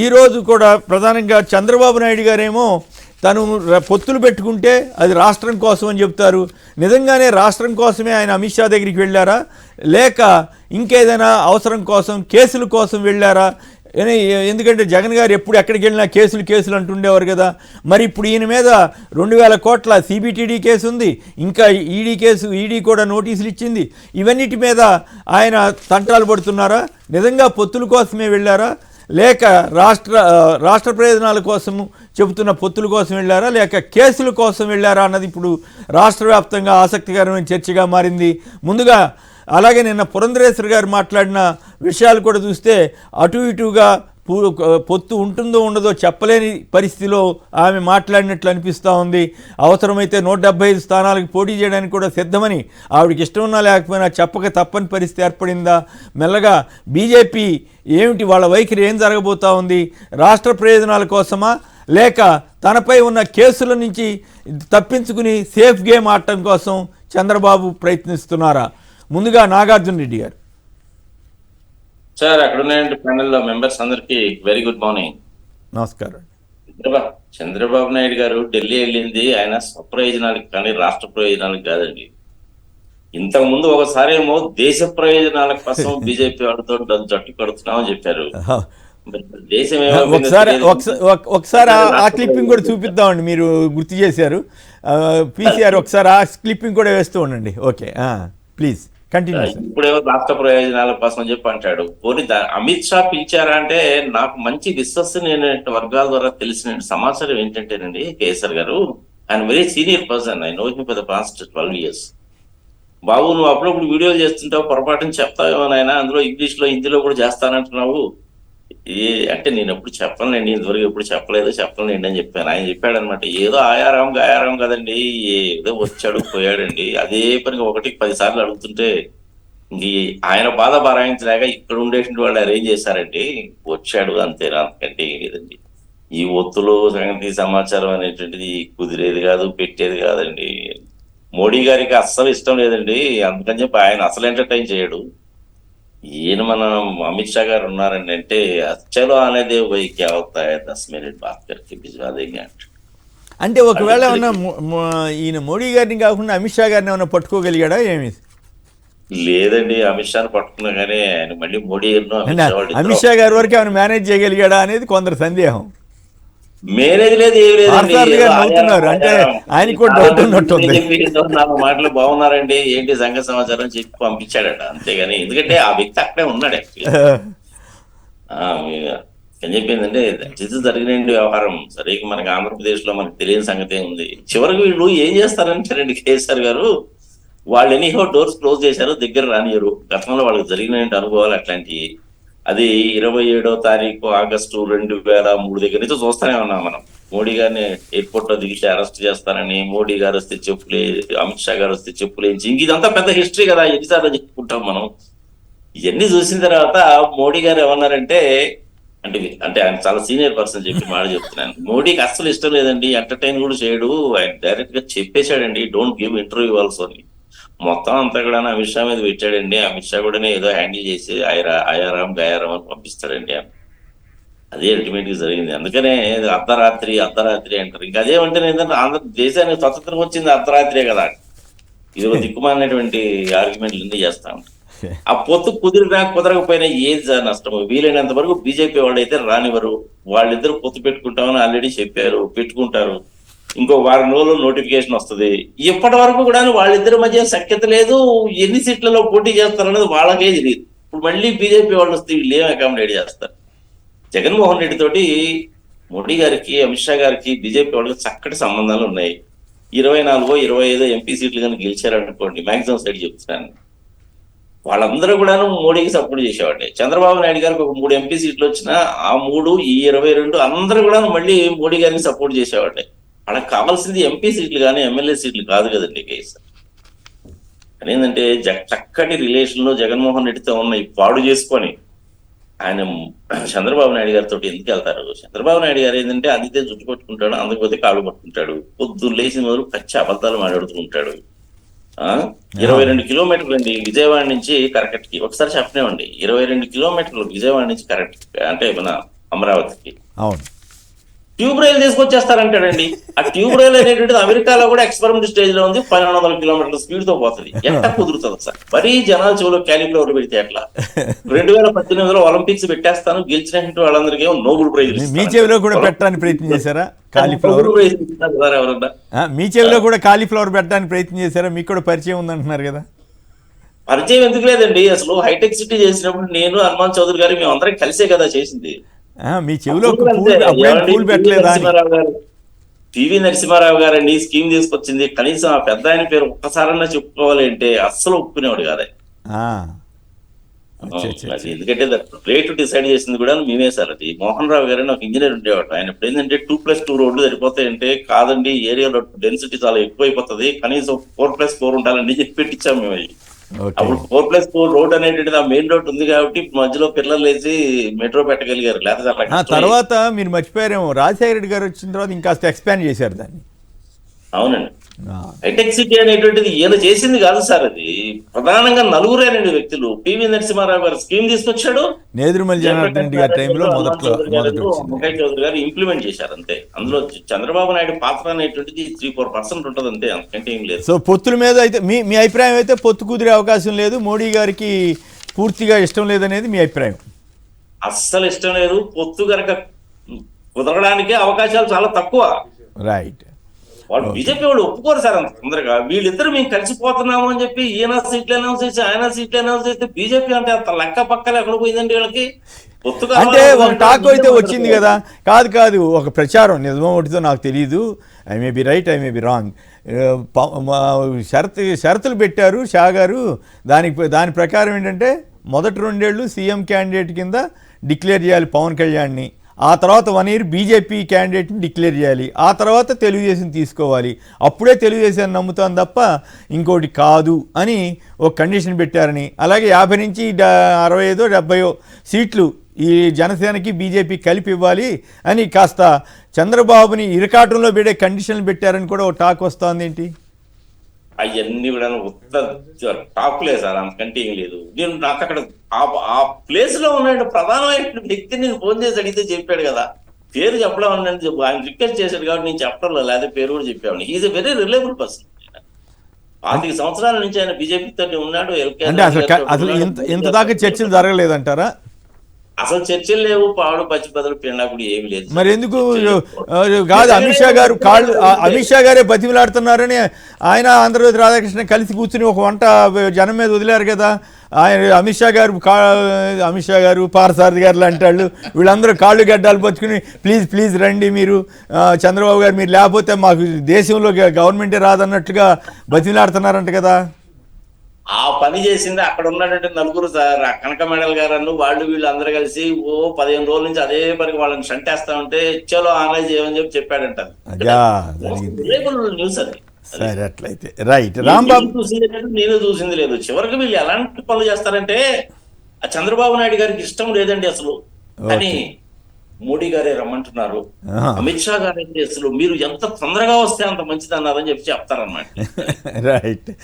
ఈరోజు కూడా ప్రధానంగా చంద్రబాబు నాయుడు గారేమో తను పొత్తులు పెట్టుకుంటే అది రాష్ట్రం కోసం అని చెప్తారు. నిజంగానే రాష్ట్రం కోసమే ఆయన అమిత్ షా దగ్గరికి వెళ్ళారా, లేక ఇంకేదైనా అవసరం కోసం కేసుల కోసం వెళ్ళారా? ఎందుకంటే జగన్ గారు ఎప్పుడు ఎక్కడికి వెళ్ళినా కేసులు అంటుండేవారు కదా. మరి ఇప్పుడు ఈయన మీద 2000 కోట్ల సిబిటిడి కేసు ఉంది, ఇంకా ఈడీ కూడా నోటీసులు ఇచ్చింది. ఇవన్నిటి మీద ఆయన తంటాలు పడుతున్నారా? నిజంగా పొత్తుల కోసమే వెళ్ళారా, లేక రాష్ట్ర ప్రయోజనాల కోసం చెబుతున్న పొత్తుల కోసం వెళ్ళారా, లేక కేసుల కోసం వెళ్ళారా అన్నది ఇప్పుడు రాష్ట్ర వ్యాప్తంగా ఆసక్తికరమైన చర్చగా మారింది. ముందుగా అలాగే నిన్న పురంధరేశ్వరి గారు మాట్లాడిన విషయాలు కూడా చూస్తే అటు ఇటుగా పొత్తు ఉంటుందో ఉండదో చెప్పలేని పరిస్థితిలో ఆమె మాట్లాడినట్లు అనిపిస్తూ ఉంది. అవసరమైతే 175 స్థానాలకు పోటీ చేయడానికి కూడా సిద్ధమని ఆవిడకి ఇష్టం ఉన్నా లేకపోయినా చెప్పక తప్పని పరిస్థితి ఏర్పడిందా? మెల్లగా బీజేపీ ఏమిటి, వాళ్ళ వైఖరి ఏం జరగబోతూ ఉంది? రాష్ట్ర ప్రయోజనాల కోసమా, లేక తనపై ఉన్న కేసుల నుంచి తప్పించుకుని సేఫ్ గేమ్ ఆడటం కోసం చంద్రబాబు ప్రయత్నిస్తున్నారా? ముందుగా నాగార్జున రెడ్డి గారు. సార్, అక్కడ ఉన్నాయండి ప్యానెల్లో మెంబర్స్ అందరికి వెరీ గుడ్ మార్నింగ్. నమస్కారం. చంద్రబాబు నాయుడు గారు ఢిల్లీ వెళ్ళింది ఆయన స్వప్రయోజనాలకు కానీ రాష్ట్ర ప్రయోజనాలకు కాదండి. ఇంతకు ముందు ఒకసారి ఏమో దేశ ప్రయోజనాల కోసం బీజేపీ వాడితో జట్టు కడుతున్నామని చెప్పారు. దేశం ఒకసారి ఆ క్లిప్పింగ్ కూడా చూపిద్దామండి, మీరు గుర్తు చేశారు. పీసీఆర్ ఒకసారి ఆ క్లిప్పింగ్ కూడా వేస్తూ ఉండండి. Okay, please continue. ఇప్పుడేమో రాష్ట్ర ప్రయోజనాల కోసం అని చెప్పి అంటాడు. పోనీ అమిత్ షా పిలిచారా అంటే, నాకు మంచి విశ్వసనీయ వర్గాల ద్వారా తెలిసిన సమాచారం ఏంటంటేనండి, కేసర్ గారు ఆయన very senior person. I know him for the past 12 years. బాబు, నువ్వు అప్పుడప్పుడు వీడియోలు చేస్తుంటావు, పొరపాటుని చెప్తావేమో నాయన, అందులో ఇంగ్లీష్ లో హిందీలో కూడా చేస్తానంటున్నావు. అంటే నేను ఎప్పుడు చెప్పలేండి, ఇంతవరకు ఎప్పుడు చెప్పలేండి అని చెప్పాను. ఆయన చెప్పాడు అనమాట, ఏదో ఆయారాం కదండి, ఏదో వచ్చాడు పోయాడండి, అదే పనిగా 1కి 10 సార్లు అడుగుతుంటే ఇంక ఆయన బాధ భరాయించలేక ఇక్కడ ఉండేటువంటి వాళ్ళు అరేంజ్ చేశారండి, వచ్చాడు అంతేనా, అంతకంటే లేదండి. ఈ ఒత్తులు సంగతి సమాచారం అనేటువంటిది కుదిరేది కాదు, పెట్టేది కాదండి. మోడీ గారికి అస్సలు ఇష్టం లేదండి, అందుకని చెప్పి ఆయన అసలు ఎంటర్టైన్ చేయడు. ఈయన మన అమిత్ షా గారు ఉన్నారండి అంటే చలో అనేది క్యా హోతా హై 10 మినిట్ బాత్ కర్కే భిజ్వా దేంగే అంటే ఒకవేళ ఏమన్నా ఈయన మోడీ గారిని కాకుండా అమిత్ షా గారిని ఏమన్నా పట్టుకోగలిగాడా ఏమి? లేదండి, అమిత్ షాని పట్టుకున్నా కానీ ఆయన మళ్ళీ మోడీ అమిత్ షా గారి వరకు ఏమైనా మేనేజ్ చేయగలిగాడా అనేది కొందరు సందేహం. మేనేజ్ లేదు, ఏమి లేదండి. అంటే ఆయన కూడా డౌట్ ఉన్నట్టుంది. మాటలు బాగున్నారండి, ఏంటి సంఘ సమాచారం చెప్పి పంపించాడట, అంతేగాని ఎందుకంటే ఆ వ్యక్తి అక్కడే ఉన్నాడు. ఏం చెప్పిందంటే ఇది జరిగిన వ్యవహారం సరే, మనకి ఆంధ్రప్రదేశ్ లో మనకు తెలియని సంగతి ఉంది. చివరికి వీళ్ళు ఏం చేస్తారంటారండి కేసీఆర్ గారు, వాళ్ళు ఎనీహో డోర్స్ క్లోజ్ చేశారు, దగ్గర రానియరు. గతంలో వాళ్ళకి జరిగిన అనుభవాలు అట్లాంటివి. అది 27వ తారీఖు ఆగస్టు 2003 దగ్గర నుంచి చూస్తానే ఉన్నాం మనం. మోడీ గారిని ఎయిర్పోర్ట్ లో దిగితే అరెస్ట్ చేస్తానని, మోడీ గారు వస్తే చెప్పులే, అమిత్ షా గారు వస్తే చెప్పులేంచి, ఇంక ఇదంతా పెద్ద హిస్టరీ కదా, ఎన్నిసార్లు చెప్పుకుంటాం మనం. ఇవన్నీ చూసిన తర్వాత మోడీ గారు ఏమన్నారంటే, అంటే ఆయన చాలా సీనియర్ పర్సన్ చెప్పి మాట చెప్తున్నాను, మోడీకి అస్సలు ఇష్టం లేదండి, ఎంటర్టైన్ కూడా చేయడు, ఆయన డైరెక్ట్ గా చెప్పేశాడండి, డోంట్ గివ్ ఇంటర్వ్యూ ఆల్సో అని. మొత్తం అంతా కూడా అమిత్ షా మీద పెట్టాడండి. అమిత్ షా కూడా ఏదో హ్యాండిల్ చేసి ఆయారాం గయారాం అని పంపిస్తాడండి. అదే అల్టిమేట్ గా జరిగింది. అందుకనే అర్ధరాత్రి అంటారు. ఇంకా అదేమంటే ఏంటంటే ఆంధ్రదేశానికి స్వతంత్రం వచ్చింది అర్ధరాత్రే కదా, ఇది ఒక దిక్కుమాలినటువంటి ఆర్గ్యుమెంట్లు అన్ని చేస్తా ఉంటారు. ఆ పొత్తు కుదరకపోయినా ఏది నష్టం, వీలైనంత వరకు బీజేపీ వాళ్ళు అయితే రానివ్వరు. వాళ్ళిద్దరు పొత్తు పెట్టుకుంటామని ఆల్రెడీ చెప్పారు, పెట్టుకుంటారు. ఇంకో వారం రోజుల్లో నోటిఫికేషన్ వస్తుంది. ఇప్పటి వరకు కూడా వాళ్ళిద్దరి మధ్య సఖ్యత లేదు, ఎన్ని సీట్లలో పోటీ చేస్తారనేది వాళ్ళకే తెలియదు. ఇప్పుడు మళ్ళీ బీజేపీ వాళ్ళు వస్తే వీళ్ళు ఏం అకామిడేట్ చేస్తారు? జగన్మోహన్ రెడ్డి తోటి మోడీ గారికి, అమిత్ షా గారికి, బీజేపీ వాళ్ళకి చక్కటి సంబంధాలు ఉన్నాయి. 24, 25 ఎంపీ సీట్లు కనుక గెలిచారనుకోండి, మాక్సిమం సైడ్ చెప్తున్నాను, వాళ్ళందరూ కూడా మోడీకి సపోర్ట్ చేసేవాడే. చంద్రబాబు నాయుడు గారికి ఒక 3 ఎంపీ సీట్లు వచ్చినా ఆ 3, ఈ 22 అందరూ కూడా మళ్ళీ మోడీ గారికి సపోర్ట్ చేసేవాడే. వాళ్ళకి కావాల్సింది ఎంపీ సీట్లు కానీ ఎమ్మెల్యే సీట్లు కాదు కదండి కేసీఆర్. కానీ ఏంటంటే చక్కటి రిలేషన్ లో జగన్మోహన్ రెడ్డితో ఉన్న పాడు చేసుకొని ఆయన చంద్రబాబు నాయుడు గారితో ఎందుకు వెళ్తారు? చంద్రబాబు నాయుడు గారు ఏంటంటే అందితే జుట్టు పట్టుకుంటాడు, అందకపోతే కాళ్ళు పట్టుకుంటాడు, పొద్దున్న లేచిన మొదలు పచ్చి అబద్ధాలు మాట్లాడుతూ ఉంటాడు. 22 కిలోమీటర్లు అండి విజయవాడ నుంచి కరకట్కి. ఒకసారి చెప్పనేవండి, 22 కిలోమీటర్లు విజయవాడ నుంచి కరెక్ట్ అంటే మన అమరావతికి. అవును. ట్యూబ్ రైలు తీసుకొచ్చేస్తారంటాడండి. ఆ ట్యూబ్ రైలు అనేటువంటిది అమెరికాలో కూడా ఎక్స్పెరిమెంట్ స్టేజ్ లో ఉంది. 1200 కిలోమీటర్ల స్పీడ్ తో పోతుంది. ఎట్లా కుదురుతుంది సార్? మరీ జనాలు చెవులో క్యాలిఫ్లవర్ పెడితే ఎట్లా? 2018లో ఒలింపిక్స్ పెట్టేస్తాను, గెలిచినట్టు వాళ్ళందరికీ నోబెల్ ప్రైజ్. మీ చెవిలో కూడా పెట్టడానికి ప్రయత్నం చేశారా కాలీఫ్లవర్? మీ చెవిలో కూడా కాలీఫ్లవర్ పెట్టడానికి ప్రయత్నం చేశారా? మీకు కూడా పరిచయం ఉందంటున్నారు కదా. పరిచయం ఎందుకు లేదండి, అసలు హైటెక్ సిటీ చేసినప్పుడు నేను హనుమాన్ చౌదరి గారు మేము అందరం కలిసే కదా చేసింది. మీ చెవిలో పూలు పెట్టలేదా? పివి నరసింహారావు గారండి స్కీమ్ తీసుకొచ్చింది. కనీసం ఆ పెద్ద ఆయన పేరు ఒక్కసారన్నా చెప్పుకోవాలి అంటే అస్సలు ఒప్పుకునేవాడు కాదే. ఎందుకంటే రేటు డిసైడ్ చేసింది కూడా మేమే సార్. అది మోహన్ రావు గారని ఒక ఇంజనీర్ ఉండేవాడు. ఆయన ఇప్పుడు ఏంటంటే 2+2 రోడ్లు సరిపోతాయంటే, కాదండి ఏరియాలో డెన్సిటీ చాలా ఎక్కువైపోతుంది, కనీసం 4+4 ఉండాలని చెప్పి పెట్టించాం మేము. అప్పుడు 4+4 రోడ్ అనేటువంటిది ఆ మెయిన్ రోడ్ ఉంది కాబట్టి మధ్యలో పిల్లలు వేసి మెట్రో పెట్టగలిగారు. లేకపోతే తర్వాత మీరు మర్చిపోయారేమో, రాజశేఖర రెడ్డి గారు వచ్చిన తర్వాత ఇంకాస్త ఎక్స్పాండ్ చేశారు దాన్ని. అవునండి. హైటెక్ సిటీ అనేటువంటిది ఈయన చేసింది కాదు సార్, అది ప్రధానంగా నలుగురేనండి వ్యక్తులు. పివి నరసింహారావు గారు స్కీమ్ తీసుకొచ్చాడు, నేదురుమల్లి జనార్దన్ రెడ్డి గారి టైంలో వెంకయ్య చౌదరి గారు ఇంప్లిమెంట్ చేశారు అంతే. అందులో చంద్రబాబు నాయుడు పాత్ర అనేటువంటిది 3-4% ఉంటుంది అంతే, అంతకంటే ఏం లేదు. సో పొత్తుల మీద అయితే మీ అభిప్రాయం అయితే పొత్తు కుదిరే అవకాశం లేదు, మోడీ గారికి పూర్తిగా ఇష్టం లేదనేది మీ అభిప్రాయం? అస్సలు ఇష్టం లేదు. పొత్తు కనుక కుదరడానికి అవకాశాలు చాలా తక్కువ. రైట్. వాళ్ళు బీజేపీ వాళ్ళు ఒప్పుకోరు సార్ అంత తొందరగా. వీళ్ళిద్దరు మేము కలిసిపోతున్నాము అని చెప్పి ఈయన సీట్లు అనౌన్స్ చేసి ఆయన సీట్లు అనౌన్స్ చేస్తే బీజేపీ అంటే అంత లెక్క పక్కన ఎక్కడ పోయిందండి వీళ్ళకి. అంటే ఒక టాక్ అయితే వచ్చింది కదా. కాదు ఒక ప్రచారం, నిజమో ఒకటితో నాకు తెలియదు, I may be right, I may be wrong. షరతులు పెట్టారు షా గారు. దాని ప్రకారం ఏంటంటే మొదటి 2 ఏళ్ళు సీఎం క్యాండిడేట్ కింద డిక్లేర్ చేయాలి పవన్ కళ్యాణ్ని, ఆ తర్వాత 1 ఇయర్ బీజేపీ క్యాండిడేట్ని డిక్లేర్ చేయాలి, ఆ తర్వాత తెలుగుదేశం తీసుకోవాలి, అప్పుడే తెలుగుదేశం నమ్ముతాను తప్ప ఇంకోటి కాదు అని ఒక కండిషన్ పెట్టారని. అలాగే 50 నుంచి 65-70 సీట్లు ఈ జనసేనకి బీజేపీ కలిపి ఇవ్వాలి అని కాస్త చంద్రబాబుని ఇరకాటంలో పెడే కండిషన్లు పెట్టారని కూడా ఒక టాక్ వస్తుంది. ఏంటి అవన్నీ కూడా ఉత్త టాక్లే సార్, అంతకంటే ఏం లేదు. నేను నాకు అక్కడ ఆ ప్లేస్ లో ఉన్న ప్రధానమైన వ్యక్తిని నేను ఫోన్ చేసి అడిగితే చెప్పాడు కదా, పేరు చెప్పడం అన్నది ఆయన రిక్వెస్ట్ చేశాడు కాబట్టి నేను చెప్పడం లేదా పేరు కూడా చెప్పాను. Is a very reliable person. 5 సంవత్సరాల నుంచి ఆయన బీజేపీ తోటి ఉన్నాడు. అంటే అసలు ఇంత దాకా చర్చలు జరగలేదంటారా? అసలు చర్చలు లేవు, పావుడు పచ్చి బదులు పిండా కూడా ఏమి లేదు. మరి ఎందుకు కాదు? అమిత్ షా గారే బతిమలాడుతున్నారని ఆయన ఆంధ్రప్రదేశ్ రాధాకృష్ణ కలిసి కూర్చుని ఒక వంట జనం మీద వదిలేరు కదా. ఆయన అమిత్ షా గారు పారసారథి గారు లాంటి వాళ్ళు వీళ్ళందరూ కాళ్ళు గడ్డాలు పట్టుకుని ప్లీజ్ రండి మీరు, చంద్రబాబు గారు మీరు లేకపోతే మాకు దేశంలో గవర్నమెంటే రాదన్నట్టుగా బతిమలాడుతున్నారంట కదా. ఆ పని చేసింది అక్కడ ఉన్నటువంటి నలుగురు సార్, కనక మెడల్ గారు వాళ్ళు వీళ్ళు అందరూ కలిసి 15 రోజుల నుంచి అదే పనికి వాళ్ళని షంటేస్తా ఉంటే చలో ఆనలైజ్ చేయమని చెప్పాడంట. న్యూస్ అది. సరే అట్లయితే రైట్. రాంబాబు చూసింది లేదు, నేను చూసింది లేదు. చివరికి వీళ్ళు ఎలాంటి పనులు చేస్తారంటే ఆ చంద్రబాబు నాయుడు గారికి ఇష్టం లేదండి అసలు, కానీ మోడీ గారే రమ్మంటున్నారు, అమిత్ షా గారు అయితే అసలు మీరు ఎంత తొందరగా వస్తే అంత మంచిది అన్నారని చెప్పి చెప్తారన్నమాట. రైట్.